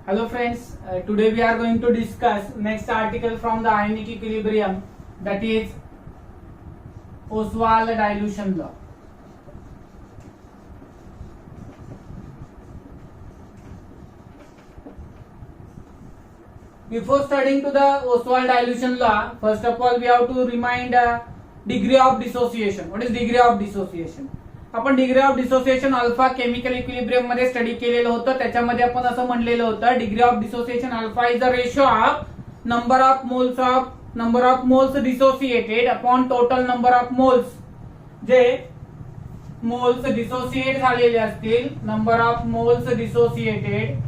Hello friends, today we are going to discuss next article from the ionic equilibrium, that is Ostwald dilution law. Before studying to the Ostwald dilution law, first of all we have to remind degree of dissociation. What is degree of dissociation? आपण degree of dissociation alpha chemical equilibrium मध्ये study केलेलं होतं. त्याच्यामध्ये आपण असं म्हणलेलं होतं, degree of dissociation alpha is the ratio of number of moles dissociated upon total number of moles. जे मोल्स डिसोसिएट झालेले असतील, number of moles dissociated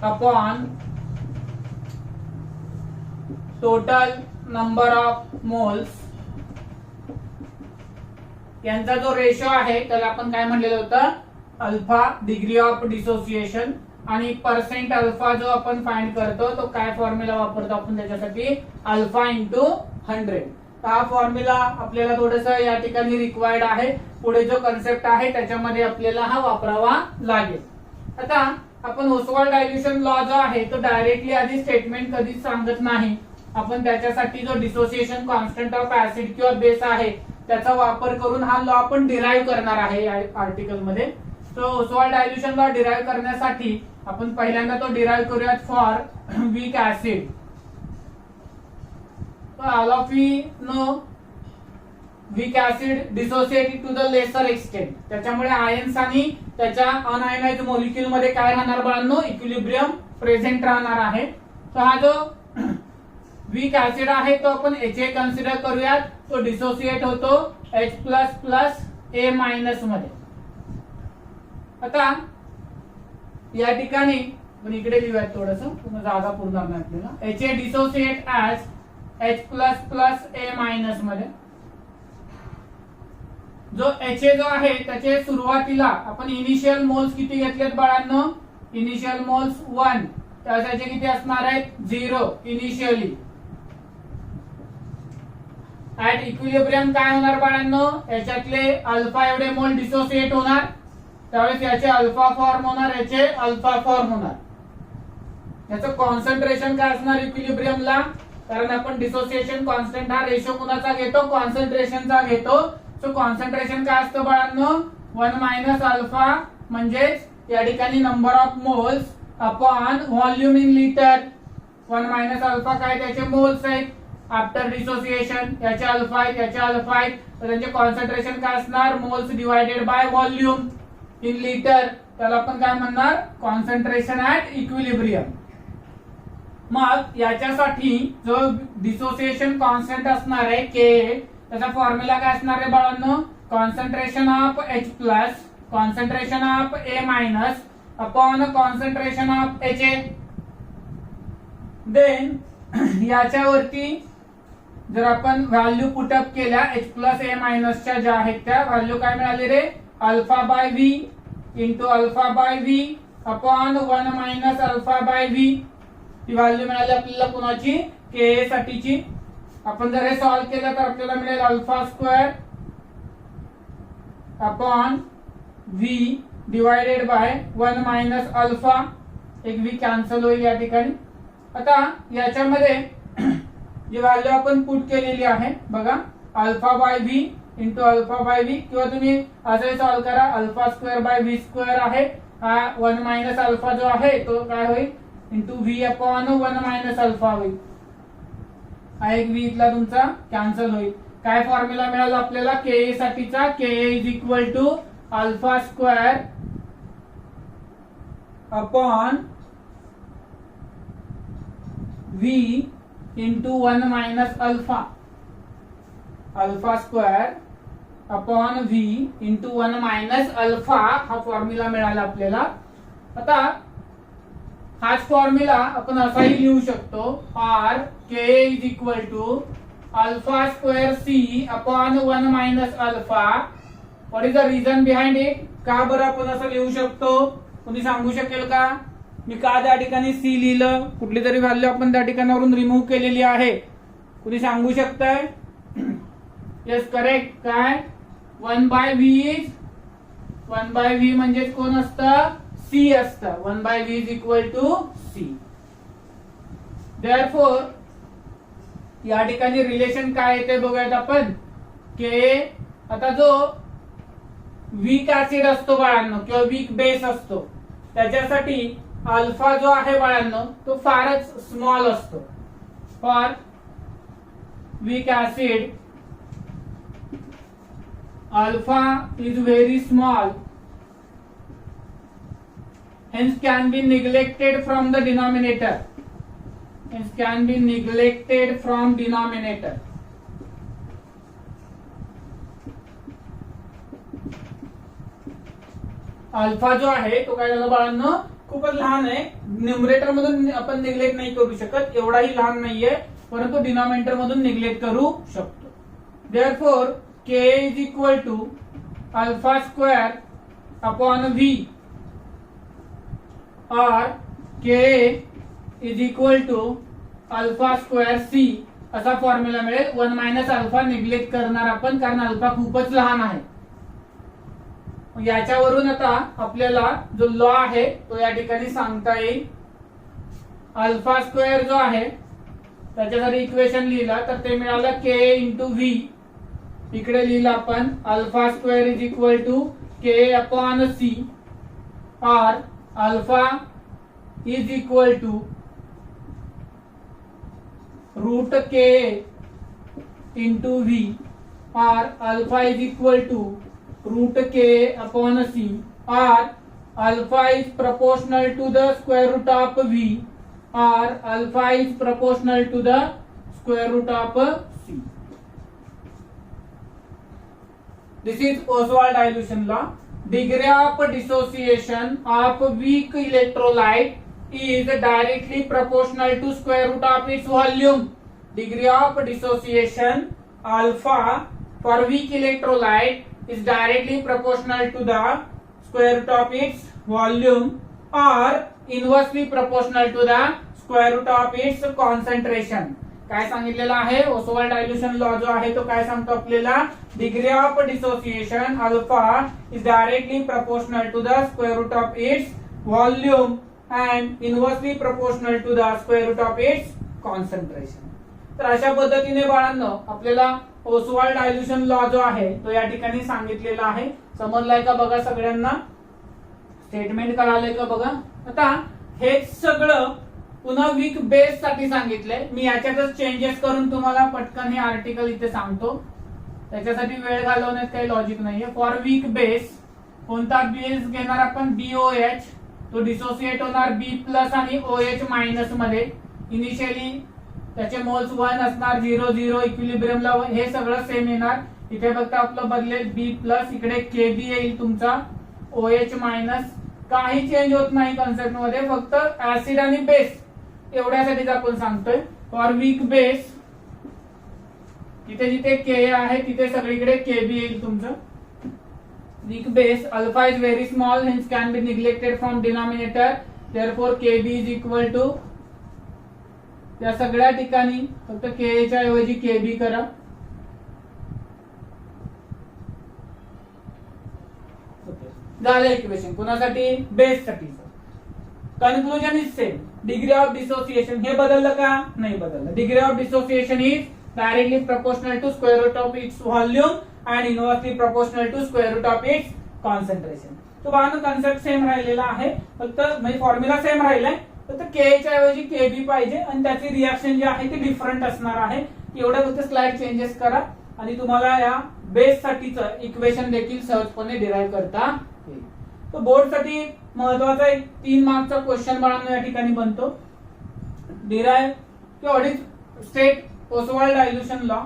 upon total number of moles, यांचा जो रेशो आहे त्याला आपण काय म्हणलेलं होतं, अल्फा डिग्री ऑफ डिसोसिएशन. आणि पर्सेंट अल्फा जो आपण फाइंड करतो तो काय फॉर्म्युला वापरतो आपण त्याच्यासाठी, अल्फा इंटू 100. हा फॉर्म्युला आपल्याला थोडस या ठिकाणी रिक्वायर्ड आहे. पुढे जो कन्सेप्ट आहे त्याच्यामध्ये आपल्याला हा वापरावा लागेल. आता आपण ओस्वाल्ड डायल्युशन लॉ जो आहे तो डायरेक्टली आधी स्टेटमेंट कधीच सांगत नाही. आपण त्याच्यासाठी जो डिसोसिएशन कॉन्स्टंट ऑफ ऍसिड किंवा बेस आहे त्याचा वापर करून हा लॉ आपण डिराईव्ह करणार आहे या आर्टिकल मध्ये. So Ostwald dilution law derive करण्यासाठी आपण पहिल्यांदा तो डिराईव्ह करूयात for weak acid. All of you know weak acid dissociate to the lesser extent. त्याच्यामुळे आयन्स आणि त्याच्या अनआयनाइज्ड मॉलिक्यूल मध्ये काय राहणार बाळांनो, इक्विलिब्रियम प्रेझेंट राहणार आहे. सो हा जो वीक ऍसिड आहे तो आपण HA कन्सिडर करूयात. तो डिसोसिएट होतो H++ A- मध्ये. आता या ठिकाणी पण इकडे लिहूयात थोडस, पूर्ण जागा पूर्ण आपल्याला. HA dissociate as H++ A- मध्ये. जो HA जो आहे त्याचे सुरुवातीला आपण इनिशियल मोल्स किती घेतलेत बाळांनो, इनिशियल मोल्स 1. त्याचे किती असणार आहेत, 0 इनिशियली. ऍट इक्विलिब्रियम काय होणार बाळांनो, याच्यातले अल्फा एवढे मोल डिसोसिएट होणार, त्यावेळेस याचे अल्फा फॉर्म होणार, याचे अल्फा फॉर्म होणार. याचं कॉन्सन्ट्रेशन काय असणार इक्विलिब्रियमला, कारण आपण डिसोसिएशन कॉन्स्टंट हा रेशो कुणाचा घेतो, कॉन्सन्ट्रेशनचा घेतो. सो कॉन्सन्ट्रेशन काय असतं बाळांनो, 1 - अल्फा म्हणजेच या ठिकाणी number of moles upon volume in litre. 1 - alpha काय, त्याचे मोल्स आहेत. आफ्टर डिसोसिएशन याचे अल्फा आहेत, याचे अल्फा आहेत, तर त्यांचे कॉन्सन्ट्रेशन काय असणार, moles divided by volume in litre. त्याला आपण काय म्हणणार, कॉन्सन्ट्रेशन ऍट इक्विलिब्रियम. मग याच्यासाठी जो डिसोसिएशन कॉन्स्टंट असणार आहे के, त्याचा फॉर्म्युला काय असणार आहे बाळांनो, concentration of H+, concentration of A- upon concentration of HA. Then याच्यावरती जर आपण व्हॅल्यू पुटअप केल्या H+A- च्या ज्या आहेत त्या व्हॅल्यू काय मिळाली रे, alpha by V into alpha by V upon 1 - alpha by V. ही व्हॅल्यू मिळाली आपल्याला कुणाची, के साठीची. आपण जर हे सॉल्व्ह केलं तर आपल्याला मिळेल alpha square upon V divided by 1 - alpha. एक व्ही कॅन्सल होईल या ठिकाणी. आता याच्यामध्ये जी व्हॅल्यू आपण पुट केलेली आहे बघा, alpha by V into alpha by V, किंवा तुम्ही असं सॉल्व्ह करा, alpha square by V square आहे. हा 1 - अल्फा जो आहे तो काय होईल, इंटू व्ही अपॉन 1 - अल्फा होईल. हा एक व्ही इथला तुमचा कॅन्सल होईल. काय फॉर्म्युला मिळाला आपल्याला के साठीचा, K is equal to alpha square upon V into 1 - alpha. Alpha square upon V into 1 - alpha हा फॉर्म्युला मिळाला आपल्याला. आता हाच फॉर्म्युला आपण असाही लिहू शकतो, or K is equal to alpha square C upon 1 - alpha. What is the reason behind it, का बरं आपण असं लिहू शकतो, कोणी सांगू शकेल का, मी का त्या ठिकाणी सी लिहिलं, कुठली तरी व्हॅल्यू आपण त्या ठिकाणावरून रिमूव्ह केलेली आहे, कुणी सांगू शकताय. Yes correct. काय 1/v इज 1/v म्हणजे कोण असतं, सी असतं. 1/v is equal to C. Therefore या ठिकाणी रिलेशन काय येते बघूयात आपण. के आता जो वीक ऍसिड असतो बाळांनो किंवा वीक बेस असतो त्याच्यासाठी अल्फा जो आहे बाळांनो तो फारच स्मॉल असतो. For weak acid alpha is very small, hence can be neglected from the denominator. Hence can be neglected from denominator. Alpha जो आहे तो काय झाला बाळांनो खूपच लहान आहे. न्यूमरेटर मधून आपण निग्लेक्ट नाही करू शकत, एवढाही लहान नाहीये, परंतु डिनॉमिनेटर मधून निग्लेक्ट करू शकतो. Therefore K is equal to alpha square upon V or K is equal to alpha square C असा फॉर्म्युला मिळेल. 1 मायनस अल्फा निग्लेक्ट करणार आपण कारण अल्फा खूपच लहान आहे. याच्यावरून आता आपल्याला जो लॉ आहे तो या ठिकाणी सांगता येईल. अल्फा स्क्वेअर जो आहे त्याच्यासाठी इक्वेशन लिहिलं तर ते मिळालं के इंटू व्ही. इकडे लिहिलं आपण alpha square is equal to K upon C or alpha is equal to root K into V or alpha is equal to root K upon C or alpha is proportional to the square root of v or alpha is proportional to the square root of c. This is Oswald dilution law. Degree of dissociation of weak electrolyte is directly proportional to square root of its volume. Degree of dissociation alpha for weak electrolyte is directly proportional to the square root of its volume or inversely proportional to the square root of its concentration. काय सांगितलेलं आहे Oswald dilution law जो आहे तो काय सांगतो आपल्याला degree of dissociation alpha is directly proportional to the square root of its volume and inversely proportional to the square root of its concentration. तर अशा पद्धतीने बाळांनो आपल्याला ओसवाल्ड डायल्यूशन लॉ जो आहे तो या ठिकाणी सांगितलेला आहे. समजलाय का बघा सगळ्यांना? स्टेटमेंट कळालंय का बघा? आता हे सगळं पुन्हा वीक बेस साठी सांगितलंय. मी याच्यातच चेंजेस करून तुम्हाला पटकन हे आर्टिकल इथे सांगतो. त्याच्यासाठी वेळ घालवण्यात काही लॉजिक नाहीये. फॉर वीक बेस कोणता बेस घेणार आपण? BOH. तो डिसोसिएट होणार B प्लस आणि OH मायनस मध्ये. इनिशियली त्याचे मोल्स 1 असणार, 0 0 इक्विलिब्रियमला हे सगळं सेम येणार. इथे फक्त आपलं बदलेल B प्लस, इकडे KB येईल तुमचा, OH मायनस. काही चेंज होत नाही कन्सेप्ट मध्ये, फक्त ऍसिड आणि बेस एवढ्यासाठीच आपण सांगतोय. फॉर वीक बेस जिथे जिथे के आहे तिथे सगळीकडे केबी येईल तुमचं. Weak base alpha is very small hence can be neglected from denominator. Therefore K B is equal to त्या सगळ्या ठिकाणी फक्त के च्या ऐवजी केबी करा. झालं इक्वेशन. कुणासाठी? बेस साठी. Conclusion is same. Degree of dissociation हे बदललं का? नाही बदललं. Degree of dissociation is directly proportional to square root of its volume and inversely proportional to square root of its concentration. तो बाळांनो कन्सेप्ट सेम राहिलेला आहे, फक्त म्हणजे फॉर्म्युला सेम राहिलाय, फक्त के च्या ऐवजी केबी पाहिजे आणि त्याची रिएक्शन जी आहे ती डिफरंट असणार आहे. एवढं फक्त स्लाइड चेंजेस करा आणि तुम्हाला या बेस साठीचं इक्वेशन देखील सहजपणे डिराईव्ह करता येईल. तो बोर्ड साठी महत्वाचा एक 3 मार्कचा क्वेश्चन बाळांनो या ठिकाणी बनतो. डिराईव्ह किंवा state Oswald dilution law,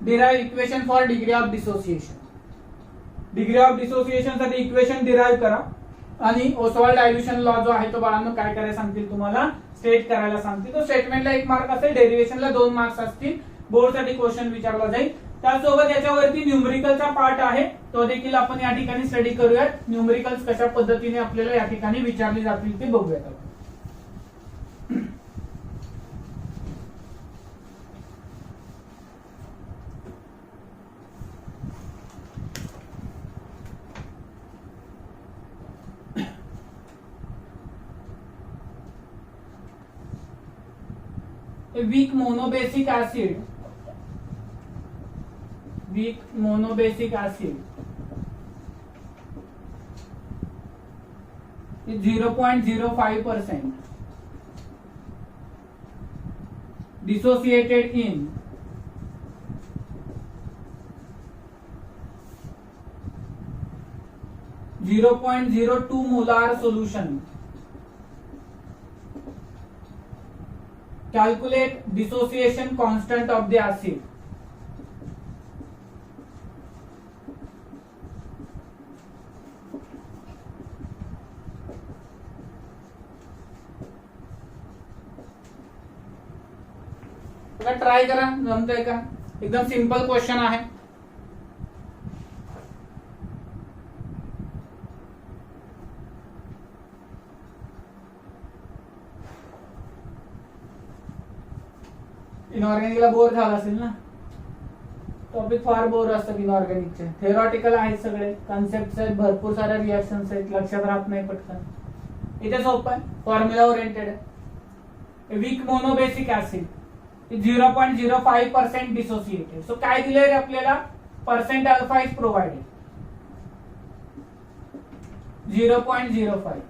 derive equation for degree of dissociation. Degree of dissociation साठी इक्वेशन डिराईव्ह करा आणि ओसवाल्ड डायल्यूशन लॉ जो आहे तो बाळांनो काय करायला सांगतील तुम्हाला? स्टेट करायला सांगतील. तो स्टेटमेंटला 1 मार्क असेल, डेरिव्हेशनला 2 मार्क्स असतील. बोर्ड साठी क्वेश्चन विचारला जाईल. त्यासोबत याच्यावरती न्यूमरिकलचा पार्ट आहे, तो देखील आपण या ठिकाणी स्टडी करूयात. न्यूमरिकल्स कशा पद्धतीने आपल्याला या ठिकाणी विचारले जातील ते बघूयात आपण. A weak monobasic acid is 0.05% dissociated in 0.02 molar solution. Calculate dissociation constant of the acid. Try करा, जमतंय का? एकदम सिंपल क्वेश्चन आहे. इनऑर्गॅनिकला बोर झाला असेल ना. टॉपिक फार बोर असतात इनऑर्गॅनिकचे. थेरॉटिकल आहेत सगळे, कन्सेप्ट आहेत, भरपूर साऱ्या रिएक्शन्स आहेत, लक्षात राहत नाही पटकन. इथे सोपं आहे, फॉर्म्युला ओरिएंटेड आहे. Weak monobasic acid 0.05% dissociated. So काय दिलंय रे आपल्याला? Percent alpha is provided 0.05.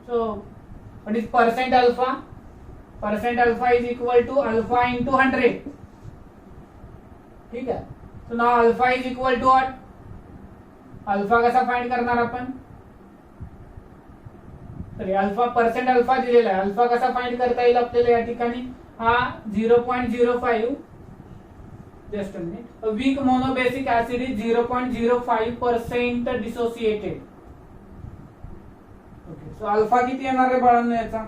So what is percent alpha? Percent alpha is equal to alpha into 100. ठीक आहे. So now alpha is equal to what? Alpha कसा find करणार आपण? तरी अल्फा, पर्सेंट अल्फा दिलेला आहे. अल्फा कसा फाइंड करता येईल आपल्याला या ठिकाणी? हा 0.05. Just a minute. A week monobasic acid is 0.05% dissociated. Okay. So alpha किती येणार आहे बाळांनो याचा?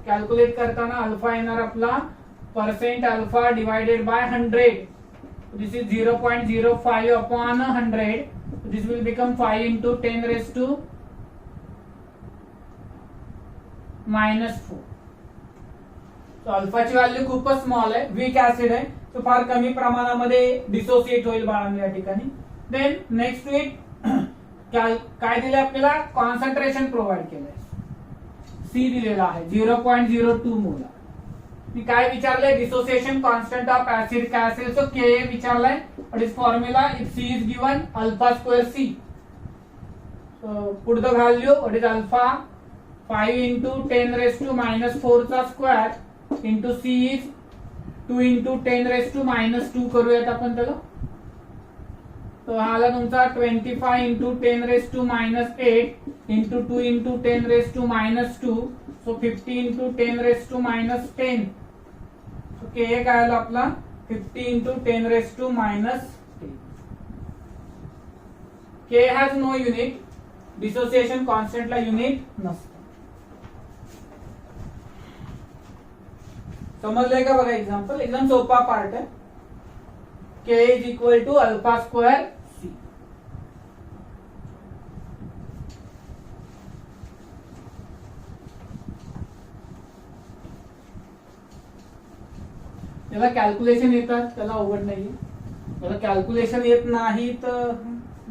कॅल्क्युलेट करताना अल्फा येणार आपला percent alpha divided by 100. This is 0.05 upon 100. This will become 5 into 10 raised to -4. तो अल्फाची व्हॅल्यू खूपच स्मॉल आहे, वीक ऍसिड आहे, तो फार कमी प्रमाणामध्ये डिसोसिएट होईल बाळांनो या ठिकाणी. देन नेक्स्ट टू इट काय दिले आपल्याला? कॉन्सन्ट्रेशन प्रोव्हाइड केलंय. सी दिलेला आहे 0.02 मोलार. मी काय विचारलंय? डिसोसिएशन कॉन्स्टंट ऑफ ऍसिड काय असेल? सो के विचारलाय. What is formula? If C is given alpha square C. Put the value. What is alpha? 5 into 10 raised to -4 चा square into C is 2 into 10 raised to -2 करूयात आपण त्याला. तो हा आला तुमचा 25 into 10 raised to -8 into 2 into 10 raised to -2. So 50 into 10 raised to -10. So K काय आला आपला? 50 into 10 raised to -10. K has no unit. Dissociation कॉन्स्टंटला युनिट नसतं. समजलंय का? बघा एक्झाम्पल, एकदम सोपा पार्ट आहे. K is equal to alpha square C. त्याला कॅल्क्युलेशन येतात, त्याला अवघड नाही. त्याला कॅल्क्युलेशन येत नाही तर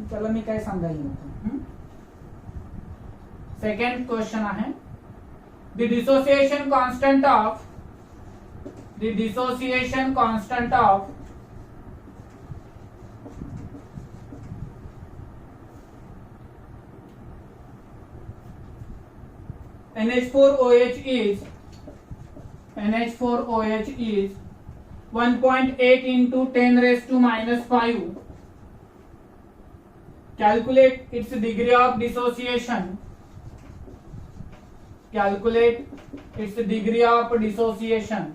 त्याला मी काय सांगायला नको. सेकंड क्वेश्चन आहे. The dissociation constant of NH4OH is 1.8 into 10 raised to -5. Calculate its degree of dissociation.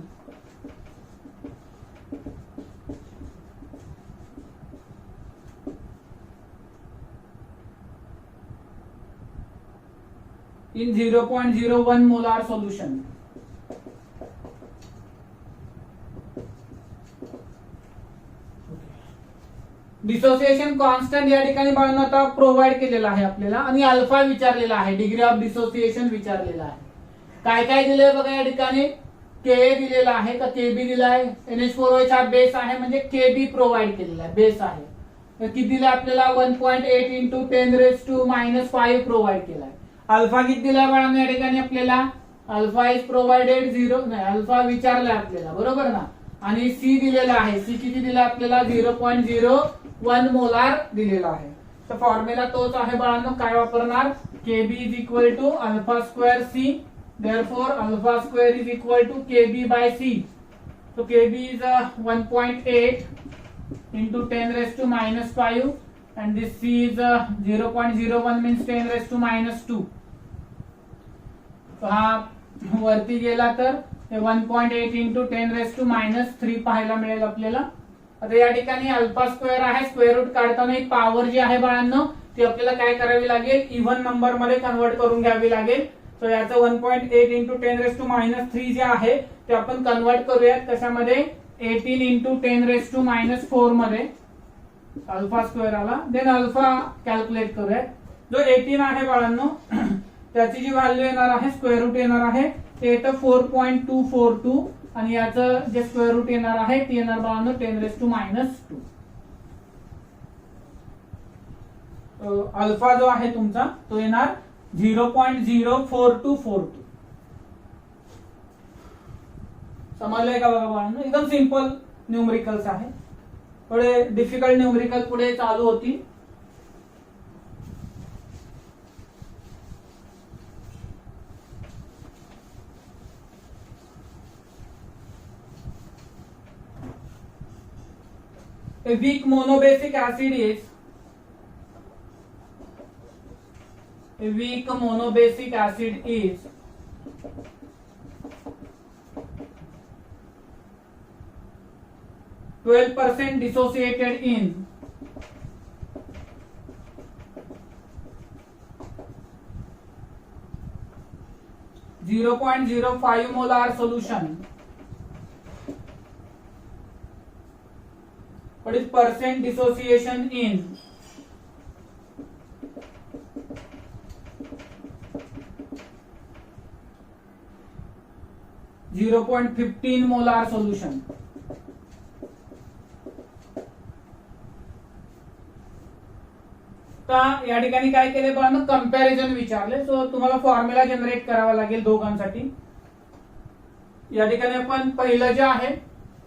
In 0.01 molar solution. Dissociation constant या ठिकाणी बाळांनो आता प्रोव्हाइड केलेला आहे आपल्याला, आणि अल्फा विचारलेला आहे, डिग्री ऑफ डिसोसिएशन विचारलेला आहे. काय काय दिलंय बघा या ठिकाणी? के दिलेला आहे का केबी दिला आहे? NH4OH हा बेस आहे, म्हणजे केबी प्रोव्हाइड केलेला आहे, बेस आहे. किती दिलं आपल्याला? 1.8 इंटू 10 raised to -5 प्रोव्हाइड केलाय. अल्फा किती दिलाय बाळांनो या ठिकाणी आपल्याला? अल्फा इज प्रोव्हाइडेड 0 नाही, अल्फा विचारलाय आपल्याला बरोबर ना, आणि सी दिलेला आहे. सी किती दिला आपल्याला 0.01 मोलार दिलेला आहे. तर फॉर्म्युला तोच आहे बाळांनो. काय वापरणार, K B is equal to alpha square C, therefore alpha square is equal to K B by C. So KB is 1.8 into 10 raised to minus 5 and this C is 0.01 means 10 raised to minus 2. So हा वरती गेला तर 1.8 into 10 raised to minus 3 पाहायला मिळेल आपल्याला. आता या ठिकाणी अल्फा स्क्वेअर आहे, स्क्वेअर रूट काढताना ही पॉवर जी आहे बाळांनो ती आपल्याला काय करावी लागेल, इव्हन नंबर मध्ये कन्वर्ट करून घ्यावी लागेल. सो याचं 1.8 इंटू 10 रेस टू मायनस 3 जे आहे ते आपण कन्वर्ट करूयात कशामध्ये, 18 इंटू 10 रेस टू मायनस 4 मध्ये अल्फा स्क्वेअर आला. देन अल्फा कॅल्क्युलेट करूयात. जो 18 आहे बाळांनो त्याची जी व्हॅल्यू येणार आहे, स्क्वेअर रूट येणार आहे ते येतं 4.242 आणि याचं जे स्क्वेअर रूट येणार आहे ते येणार बाळांनो 10 रेस टू मायनस 2. अल्फा जो आहे तुमचा तो येणार 0.04242. समजलंय का बघा बाळांनो, एकदम सिंपल न्यूमरिकल्स आहे. थोडे डिफिकल्ट न्यूमरिकल पुढे चालू होती. A weak monobasic acid is a weak monobasic acid is 12% dissociated in 0.05 molar solution. What is percent dissociation in 0.15 molar solution. तर या ठिकाणी काय केले बाळांनो, कंपॅरिझन विचारले. सो तुम्हाला फॉर्म्युला जनरेट करावा लागेल दोघांसाठी. या ठिकाणी आपण पहिलं जे आहे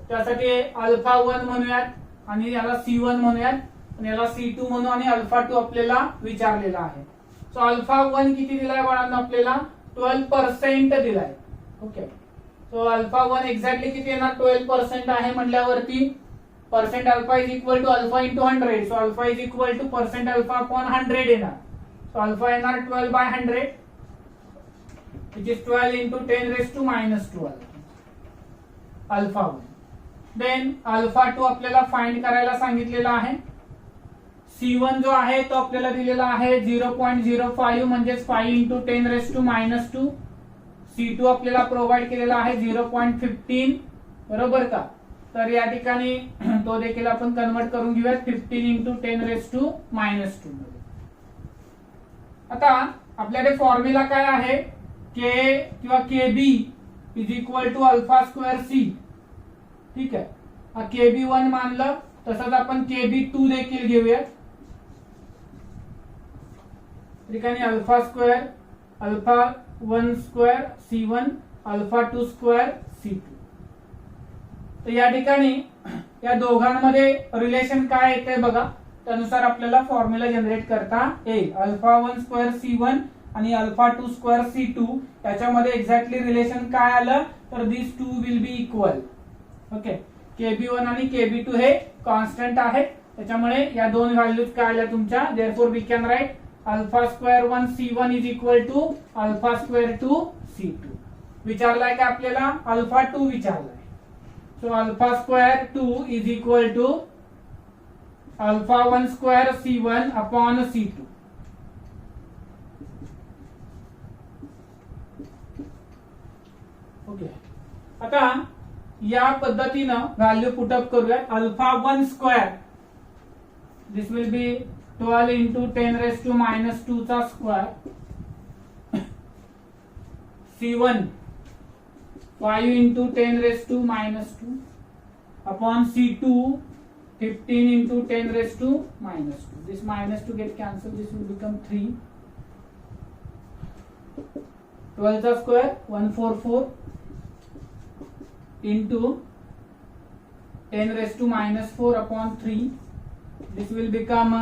त्यासाठी अल्फा 1 म्हणूयात आणि याला C1 म्हणूयात आणि याला C2 म्हणू आणि अल्फा 2 आपल्याला विचारलेला आहे. सो अल्फा 1 किती दिलाय बाळांनो आपल्याला, 12% दिलाय. ओके, सो अल्फा 1 एक्झॅक्टली किती येणार, 12% आहे म्हटल्यावरती percent alpha is equal to alpha into 100. So alpha is equal to percent alpha upon 100 येणार. सो अल्फा येणार 12 by 100 which is 12 into 10 raise to minus 12 alpha 1. Then alpha 2 आपल्याला find करायला सांगितलेला आहे. C1 जो आहे तो आपल्याला दिलेला आहे 0.05 म्हणजेच 5 into 10 raise to minus 2. C2 आपल्याला प्रोव्हाइड केलेला आहे 0.15 बरोबर का. तर या ठिकाणी तो देखील आपण कन्वर्ट करून घेऊयात 15 इंटू 10 रेस टू मायनस 2 मध्ये. आता आपल्याकडे फॉर्म्युला काय आहे, के किंवा K B is equal to alpha square C. ठीक आहे, हा KB1 मानलं, तसंच आपण KB2 देखील घेऊयात. ठिकाणी alpha square alpha 1 square C1 alpha 2 square C2. तर या ठिकाणी या दोघांमध्ये रिलेशन काय येते बघा, त्यानुसार आपल्याला फॉर्म्युला जनरेट करता येईल. अल्फा 1 स्क्वेअर C1 आणि अल्फा 2 स्क्वेअर C2 याच्यामध्ये एक्झॅक्टली रिलेशन काय आलं तर this two will be equal. Okay, KB1 आणि KB2 हे कॉन्स्टंट आहेत, त्याच्यामुळे या दोन व्हॅल्यूज काय आल्या तुमच्या. Therefore we can write alpha square 1 C1 is equal to alpha square 2 C2. विचारलाय का आपल्याला, अल्फा 2 विचारलाय. So alpha square 2 is equal to alpha 1 square C1 upon C2. Okay, आता या पद्धतीनं व्हॅल्यू पुटअप करूयात. Alpha 1 square this will be 12 into 10 raise to minus 2 चा square. C1 5 into 10 raised to minus 2 upon C2 15 into 10 raised to minus 2. This minus 2 get cancelled. This will become 3. 12 चा square 144 into 10 raised to minus 4 upon 3. This will become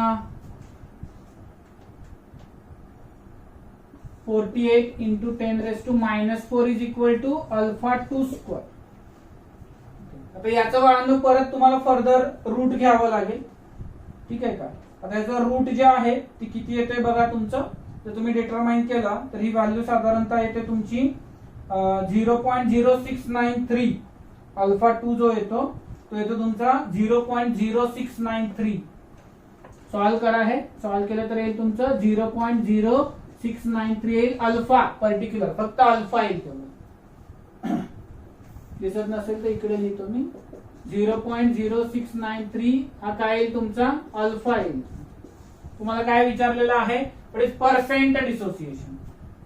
48 into 10 raised to minus 4 is equal to alpha 2 square. आता याचं बाळांनो परत तुम्हाला further route घ्यावं लागेल. ठीक आहे का? आता याचं रूट जे आहे ती किती येते बघा तुमचं. जर तुम्ही डिटरमाइन केला तर ही व्हॅल्यू साधारणतः येते तुमची 0.0693. अल्फा 2 जो येतो तो येतो तुमचा 0.0693. सॉल्व करा है. सॉल्व केलं तर येईल तुमचं 0.0693 येईल. अल्फा पर्टिक्युलर फक्त अल्फा येईल तेवढं. दिसत नसेल तर इकडे लिहितो मी. 0.0693 हा काय येईल तुमचा अल्फा येईल. तुम्हाला काय विचारलेलं आहे पर्सेंट डिसोसिएशन.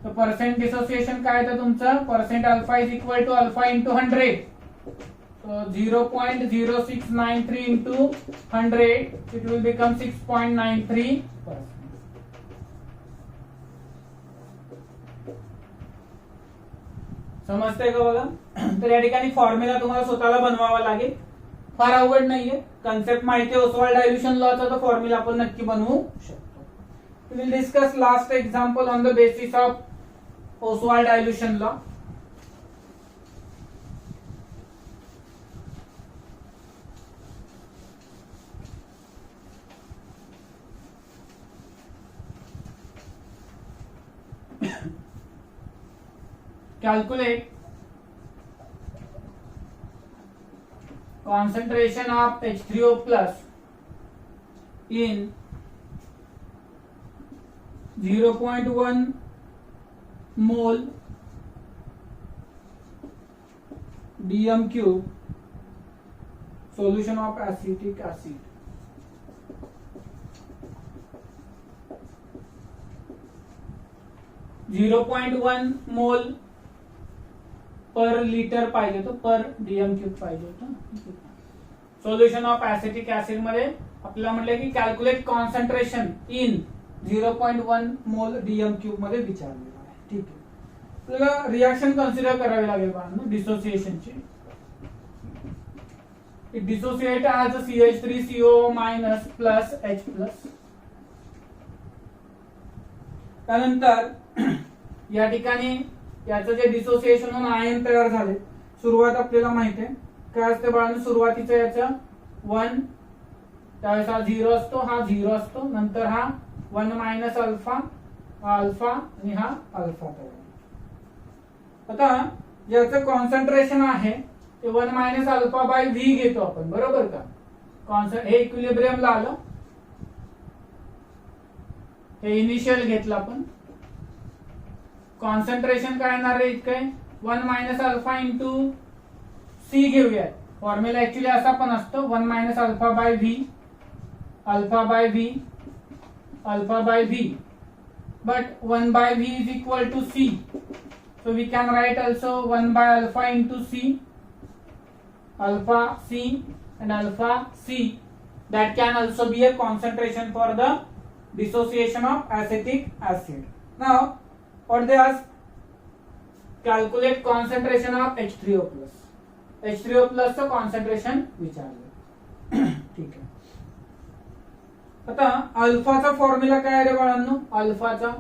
तर पर्सेंट डिसोसिएशन काय येतं तुमचं. Percent alpha is equal to alpha into 100. So 0.0693 into 100 it will become 6.93%. समजतंय का बघा. तर या ठिकाणी फॉर्म्युला तुम्हाला स्वतःला बनवावा लागेल. फार अवघड नाहीये. कन्सेप्ट माहिती आहे ओसवाल्ड डायल्यूशन लॉचा तर फॉर्म्युला आपण नक्की बनवू शकतो. We will discuss last example on the basis of Oswald dilution law. Calculate concentration of H3O plus in 0.1 mole dm cube solution of acetic acid. .1 मोल पर लिटर पाहिजे होतं. पर डीएम क्यूब पाहिजे होतं. सोल्युशन ऑफ ऍसिटिक ऍसिड मध्ये आपल्याला म्हटलं की calculate concentration in 0.1 मोल डीएम क्यूब मध्ये विचारलेलं आहे. ठीक आहे. आपल्याला रिएक्शन कन्सिडर करावी लागेल बाळांनो डिसोसिएशनची. It dissociate as CH3CO minus plus H plus. त्यानंतर या ठिकाणी याचं जे डिसोसिएशन होऊन आयन तयार झाले. सुरुवात आपल्याला माहिती आहे काय असते बाळांनो. सुरुवातीचं याचं 1 त्यावेळेस हा 0 असतो. हा 0 असतो. नंतर हा 1 मायनस अल्फा हा अल्फा आणि हा अल्फा तयार. आता याचं कॉन्सन्ट्रेशन आहे ते 1 मायनस अल्फा बाय व्ही घेतो आपण. बरोबर का. हे इक्विलिब्रियमला आलं. हे इनिशियल घेतलं आपण. कॉन्सन्ट्रेशन काय येणार आहे इतकं 1 मायनस अल्फा इंटू सी घेऊया. फॉर्म्युला ऍक्च्युली असा पण असतो 1 minus alpha by V alpha by V alpha by V. But 1 by V is equal to C. So we can write also 1 by alpha into C alpha C and alpha C. That can also be a concentration for the dissociation of acetic acid. Now what they ask, calculate concentration of H3O plus. H3O plus चं concentration विचारलं. ठीक आहे. आता अल्फाचा formula काय रे बाळांनो. अल्फाचा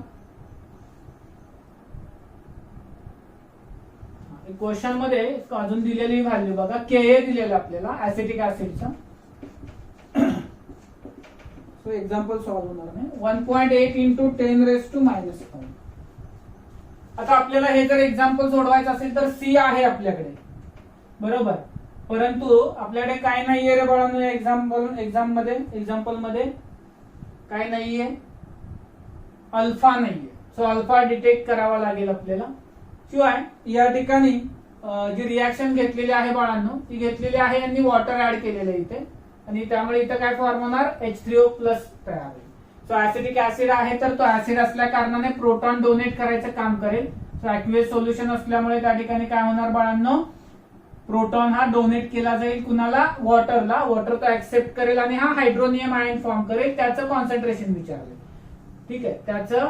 question मध्ये अजून दिलेली व्हॅल्यू बघा. Ka दिलेलं आपल्याला ऍसिटिक ऍसिडचा. सो एक्झाम्पल सॉल्व्ह होणार नाही. 1.8 इंटू 10 रेस टू मायनस 5. आता आपल्याला हे जर एक्झाम्पल सोडवायचं असेल तर सी आहे आपल्याकडे. बरोबर. परंतु आपल्याकडे काय नाहीये रे बाळांनो एक्झाम्पल मध्ये काय नाहीये. अल्फा नाहीये. सो अल्फा डिटेक्ट करावा लागेल आपल्याला. शिवाय या ठिकाणी जी रिएक्शन घेतलेली आहे बाळांनो ती घेतलेली आहे यांनी वॉटर ऍड केलेलं इथे आणि त्यामुळे इथं काय फॉर्म होणार H3O प्लस तयार होईल. सो ऍसिटिक ऍसिड आहे तर तो ऍसिड असल्या कारणाने प्रोटॉन डोनेट करायचं काम करेल. सो ऍक्वियस सोल्युशन असल्यामुळे त्या ठिकाणी काय होणार बाळांनो प्रोटॉन हा डोनेट केला जाईल कुणाला वॉटरला. वॉटर तो ऍक्सेप्ट करेल आणि हा हायड्रोनियम आयन फॉर्म करेल. त्याचं कॉन्सन्ट्रेशन विचारले. ठीक आहे. त्याचं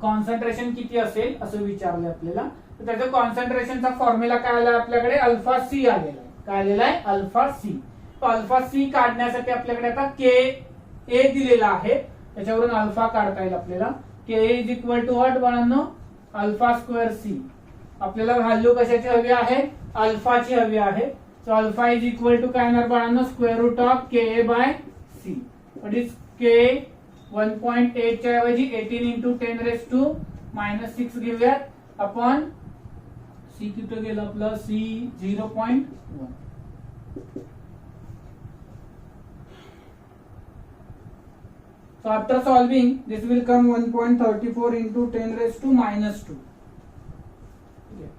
कॉन्सन्ट्रेशन किती असेल असं विचारलंय आपल्याला. तर त्याचं कॉन्सन्ट्रेशनचा फॉर्म्युला काय आला आपल्याकडे, अल्फा सी आलेला आहे. काय आलेला आहे, अल्फा सी. तो अल्फा सी काढण्यासाठी आपल्याकडे आता के ए दिलेला आहे, त्याच्यावरून अल्फा काढता येईल आपल्याला. K is equal to what बाळांनो, अल्फा स्क्वेअर सी. आपल्याला व्हॅल्यू कशाची हवी आहे, अल्फाची हवी आहे. So alpha is equal to काय येणार बाळांनो, square root of K A by C. What is K 1.8 च्या ऐवजी 18 इंटू 10⁻⁻6 घेऊयात अपॉन सी. कुठे गेलं आपलं, C 0.1. So after solving, this will come 1.34 into 10⁻².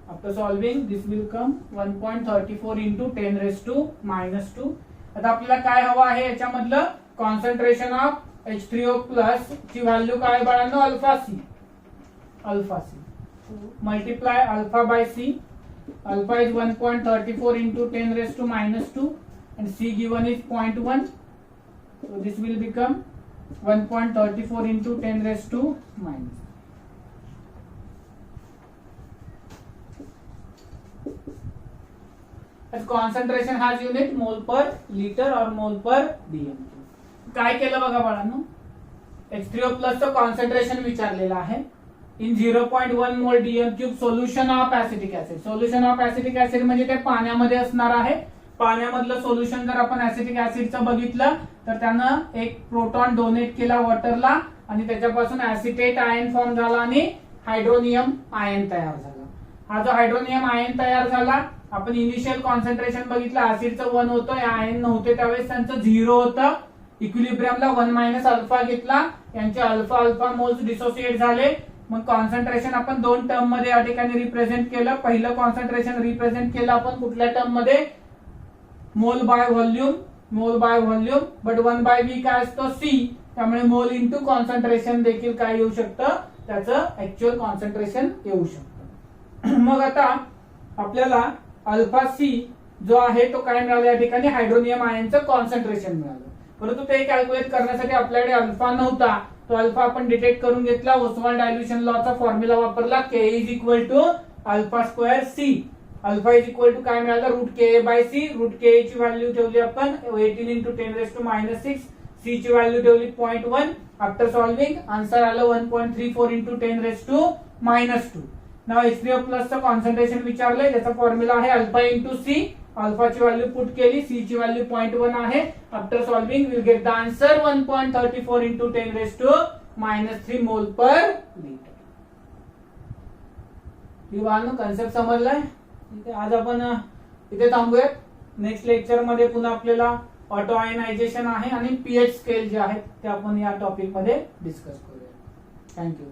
After solving, this will come 1.34 into 10⁻². आता आपल्याला काय हवं आहे याच्यामधलं, कॉन्सन्ट्रेशन ऑफ H3O प्लस ची व्हॅल्यू काय बाळांनो, alpha C. Alpha C multiply alpha by C. Alpha is 1.34 into 10⁻² and C given is 0.1. So this will become 1.34 into 10⁻². As concentration has unit mole per liter or mole per dm. काय केलं बघा बाळांनो, H3O plus चं concentration विचारलेलं आहे. In 0.1 मोल DM cube solution of acetic acid. Solution of acetic acid म्हणजे ते पाण्यामध्ये असणार आहे. पाण्यामधलं सोल्युशन जर आपण ऍसिटिक ऍसिडचं बघितलं तर त्यानं एक प्रोटॉन डोनेट केला वॉटरला आणि त्याच्यापासून ऍसिटेट आयन फॉर्म झाला आणि हायड्रोनियम आयन तयार झाला. हा जो हायड्रोनियम आयन तयार झाला, आपण इनिशियल कॉन्सन्ट्रेशन बघितलं, ऍसिडचं 1 होतं, आयन नव्हते त्यावेळेस त्यांचं 0 होतं. इक्विलिब्रियमला 1 मायनस अल्फा घेतला, यांचे अल्फा अल्फा मोल्स डिसोसिएट झाले. मग कॉन्सन्ट्रेशन आपण दोन टर्म मध्ये या ठिकाणी रिप्रेझेंट केलं. पहिलं कॉन्सन्ट्रेशन रिप्रेझेंट केलं आपण कुठल्या टर्म मध्ये, मोल बाय व्हॉल्यूम. मोल बाय व्हॉल्यूम, बट 1/v काय असतो, सी. त्यामुळे मोल इंटू कॉन्सन्ट्रेशन देखील काय येऊ शकतं, त्याचं ऍक्च्युअल कॉन्सन्ट्रेशन येऊ शकतं. मग आता आपल्याला अल्फा सी जो आहे तो काय मिळाला, या ठिकाणी हायड्रोनियम आयनचं कॉन्सन्ट्रेशन मिळालं. परंतु ते कॅल्क्युलेट करण्यासाठी आपल्याकडे अल्फा नव्हता, तो अल्फा आपण डिटेक्ट करून घेतला. ओसवाल्ड डायल्युशन लॉचा फॉर्म्युला वापरला, K is equal to alpha square C. Alpha is equal to काय मिळालं, root K by C. Root K ची व्हॅल्यू ठेवली आपण 18 इंटू 10⁻⁻6. सी ची व्हॅल्यू ठेवली 0.1. आफ्टर सॉल्विंग आन्सर आलं 1.34 इंटू 10⁻². नाव H3O प्लसचं कॉन्सन्ट्रेशन विचारलंय, त्याचा फॉर्म्युला आहे अल्फा इंटू सी. अल्फाची व्हॅल्यू पुट केली, सी ची व्हॅल्यू 0.1 आहे. After solving will get the answer 1.34 into 10⁻³ mole per litre. He concept समजलाय. आज आपण इथे थांबूयात. नेक्स्ट लेक्चर मध्ये पुन्हा आपल्याला ऑटो आयनायझेशन आहे आणि पीएच स्केल जे आहेत ते आपण या टॉपिक मध्ये डिस्कस करूया. थँक्यू.